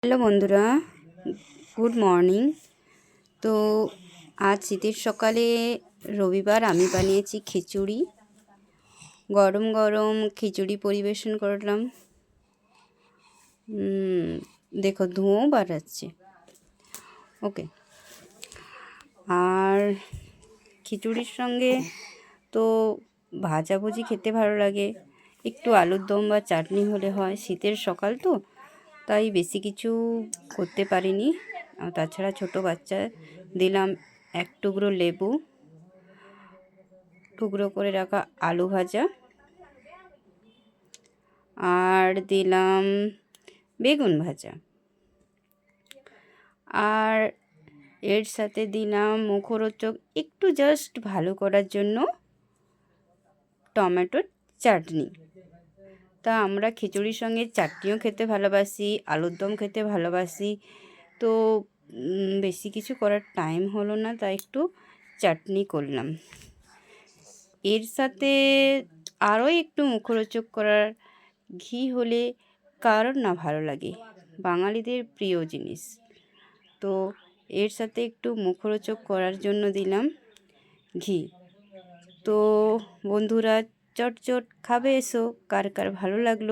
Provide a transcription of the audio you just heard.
Hello বন্ধুরা, good morning. তো আজ শীতের সকালে রবিবার আমি বানিয়েছি খিচুড়ি। গরম গরম খিচুড়ি পরিবেশন করলাম। দেখো ধোঁয়াও বাড়াচ্ছে। ওকে। আর খিচুড়ির সঙ্গে তো ভাজাভুজি খেতে ভালো লাগে, একটু আলুর দম বা চাটনি হলে হয়। শীতের সকাল তো, তাই বেশি কিছু করতে পারিনি। তাছাড়া ছোট বাচ্চা দিলাম এক টুকরো লেবু, টুকরো করে রাখা আলু ভাজা, আর দিলাম বেগুন ভাজা, আর এর সাথে দিলাম মুখরোচক একটু জাস্ট ভালো করার জন্য টমেটোর চাটনি। তা আমরা খিচুড়ির সঙ্গে চাটনিও খেতে ভালোবাসি, আলুর দম খেতে ভালোবাসি। তো বেশি কিছু করার টাইম হলো না, তাই একটু চাটনি করলাম। এর সাথে আরও একটু মুখরোচক করার ঘি হলে কারোর না ভালো লাগে, বাঙালিদের প্রিয় জিনিস। তো এর সাথে একটু মুখরোচক করার জন্য দিলাম ঘি। তো বন্ধুরা, চটচট খাবে এসো, কার কার ভালো লাগলো।